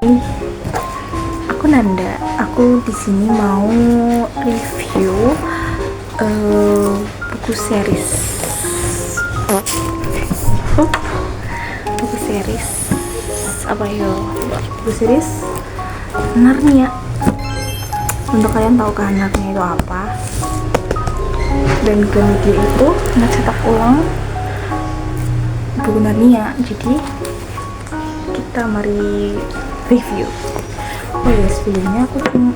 Aku Nanda, aku di sini mau review buku series. Buku series apa ya? Buku series Narnia. Untuk kalian tahu kan Narnia itu apa? Dan Gramedia itu mencetak ulang buku Narnia. Jadi kita mari review. Oh ya, sebelumnya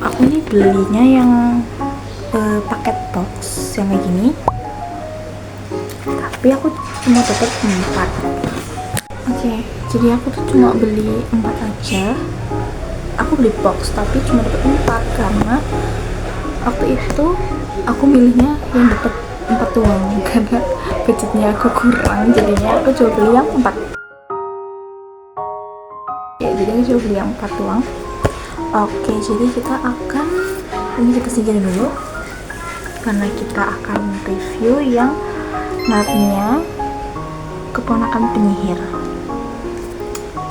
aku ini belinya yang paket box yang kayak gini, tapi aku cuma dapat 4. Oke, jadi aku tuh cuma beli 4 aja. Aku beli box tapi cuma dapat 4 karena waktu itu aku milihnya yang dapat 4 doang karena budgetnya aku kurang, jadinya aku coba beli yang 4. Ya, jadi aku coba beli yang 4 doang. Oke, jadi ini kita singkirin dulu karena kita akan review yang Narnia Keponakan Penyihir.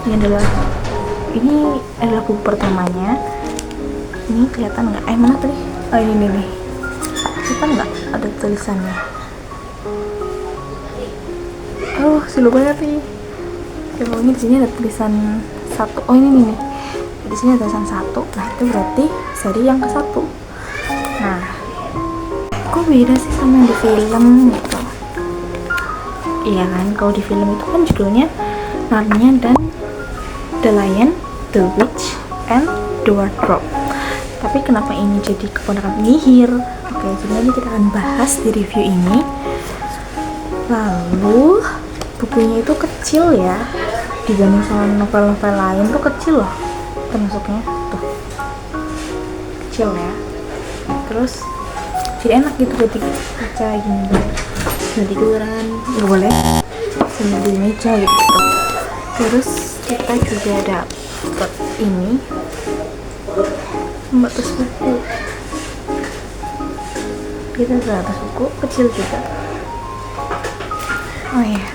Ini adalah buku pertamanya. Ini kelihatan nggak? Mana tadi? Oh, ini nih. Kelihatan nggak ada tulisannya? Oh, sulit banget nih. Ya, pokoknya di sini ada tulisan 1. Oh, ini nih. Di sini ada tulisan 1. Nah, itu berarti seri yang ke-1. Nah, kok beda sih sama yang di film gitu? Iya kan, kalau di film itu kan judulnya Narnia dan The Lion, The Witch, and The Wardrobe. Tapi kenapa ini jadi Keponakan Penyihir? Oke, jadi nanti kita akan bahas di review ini. Lalu bukunya itu kecil ya, dibanding sama novel-novel lain tuh kecil loh, termasuknya tuh kecil ya. Terus jadi enak gitu buat baca gini, sambil tiduran nggak boleh, sambil di meja gitu. Terus kita juga dapat ini pembatas buku. Kita pembatas buku kecil juga. Oh ya,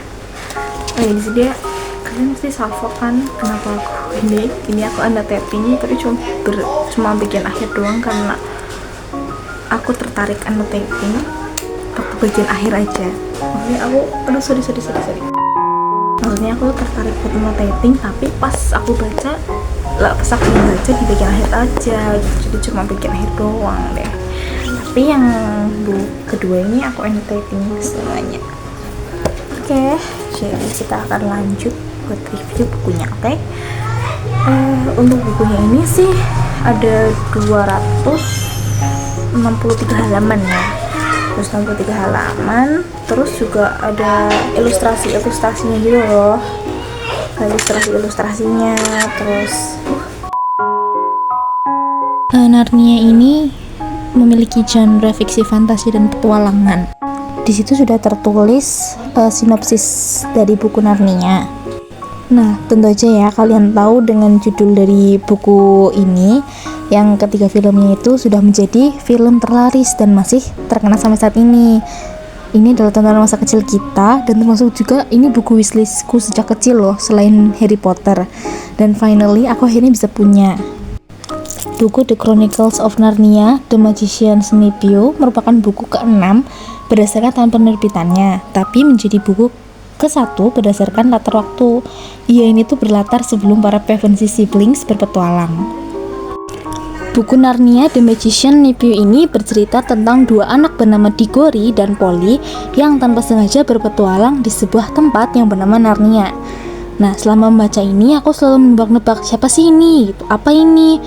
di sini dia, kalian mesti salvo kan kenapa aku ini aku annotating tapi cuma bikin akhir doang karena aku tertarik annotating waktu bagian akhir aja. Maksudnya maksudnya aku tertarik buat annotating, tapi pas aku baca di bagian akhir aja gitu. Jadi cuma bagian akhir doang deh. Tapi yang buku kedua ini aku annotating semuanya. Oke, jadi kita akan lanjut buat review bukunya. Oke. Untuk bukunya ini sih ada 263 halaman ya. 263 halaman, terus juga ada ilustrasinya gitu loh. Ilustrasinya terus Narnia ini memiliki genre fiksi fantasi dan petualangan. Di situ sudah tertulis sinopsis dari buku Narnia. Nah, tentu aja ya kalian tahu dengan judul dari buku ini, yang ketiga filmnya itu sudah menjadi film terlaris dan masih terkenal sampai saat ini. Ini adalah tontonan masa kecil kita, dan termasuk juga ini buku wishlistku sejak kecil loh, selain Harry Potter. Dan finally aku akhirnya bisa punya. Buku The Chronicles of Narnia, The Magician's Nephew merupakan buku ke-6 berdasarkan tahun penerbitannya, tapi menjadi buku ke-1 berdasarkan latar waktu. Ini tuh berlatar sebelum para Pevensie siblings berpetualang. Buku Narnia The Magician's Nephew ini bercerita tentang 2 anak bernama Diggory dan Polly yang tanpa sengaja berpetualang di sebuah tempat yang bernama Narnia. Nah, selama membaca ini aku selalu menebak-nebak siapa sih ini? Apa ini?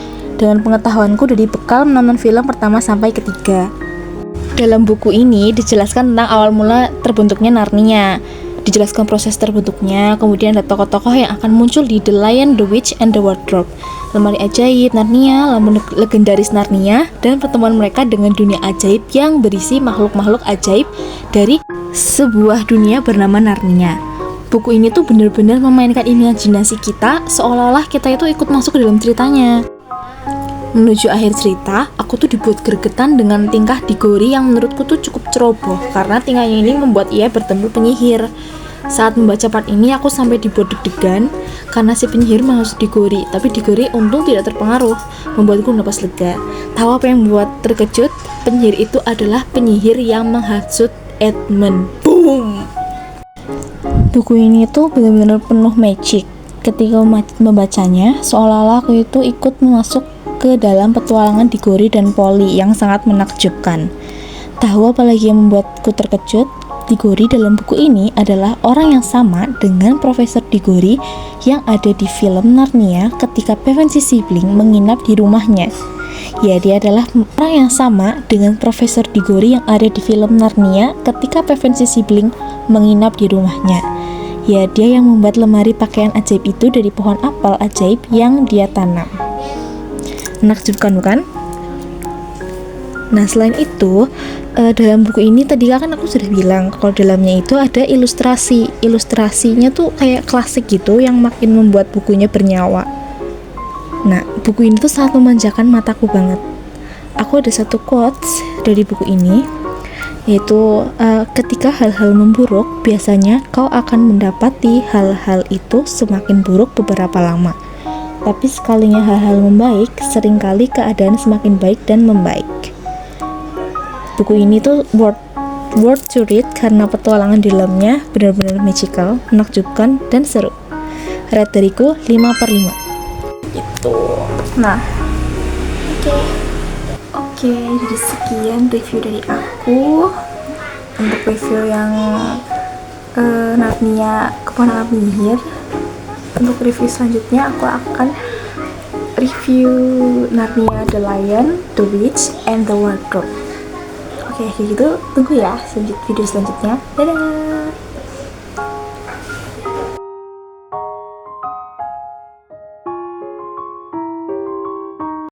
Dengan pengetahuanku dari bekal menonton film pertama sampai ketiga. Dalam buku ini dijelaskan tentang awal mula terbentuknya Narnia, dijelaskan proses terbentuknya, kemudian ada tokoh-tokoh yang akan muncul di The Lion, The Witch, and The Wardrobe, lemari ajaib Narnia, lampu legendaris Narnia, dan pertemuan mereka dengan dunia ajaib yang berisi makhluk-makhluk ajaib dari sebuah dunia bernama Narnia. Buku ini tuh benar-benar memainkan imajinasi kita, seolah-olah kita itu ikut masuk ke dalam ceritanya. Menuju akhir cerita, aku tuh dibuat gregetan dengan tingkah Diggory yang menurutku tuh cukup ceroboh, karena tingkahnya ini membuat ia bertemu penyihir. Saat membaca part ini, aku sampai dibuat deg-degan karena si penyihir menghasut Diggory, tapi Diggory untung tidak terpengaruh, membuatku napas lega. Tahu apa yang membuat terkejut? Penyihir itu adalah penyihir yang menghasut Edmund. Boom! Buku ini tuh benar-benar penuh magic. Ketika membacanya, seolah-olah aku itu ikut masuk ke dalam petualangan Diggory dan Polly yang sangat menakjubkan. Tahu apa lagi yang membuatku terkejut? Diggory dalam buku ini adalah orang yang sama dengan Profesor Diggory yang ada di film Narnia ketika Pevensie Sibling menginap di rumahnya. Ya, dia adalah orang yang sama dengan Profesor Diggory yang ada di film Narnia ketika Pevensie Sibling menginap di rumahnya. Ya, dia yang membuat lemari pakaian ajaib itu dari pohon apel ajaib yang dia tanam. Menakjubkan, bukan? Nah, selain itu, dalam buku ini tadi kan aku sudah bilang kalau dalamnya itu ada ilustrasi. Ilustrasinya tuh kayak klasik gitu yang makin membuat bukunya bernyawa. Nah, buku ini tuh sangat memanjakan mataku banget. Aku ada satu quotes dari buku ini, yaitu ketika hal-hal memburuk, biasanya kau akan mendapati hal-hal itu semakin buruk beberapa lama. Tapi sekalinya hal-hal membaik, seringkali keadaan semakin baik dan membaik. Buku ini tuh worth to read karena petualangan di dalamnya benar-benar magical, menakjubkan, dan seru. Rate dariku 5/5. Gitu. Nah, oke, jadi sekian review dari aku untuk review yang Narnia Keponakan Penyihir. Untuk review selanjutnya aku akan review Narnia The Lion, The Witch, and The Wardrobe. Oke, kayak gitu, tunggu ya video selanjutnya. Dadah!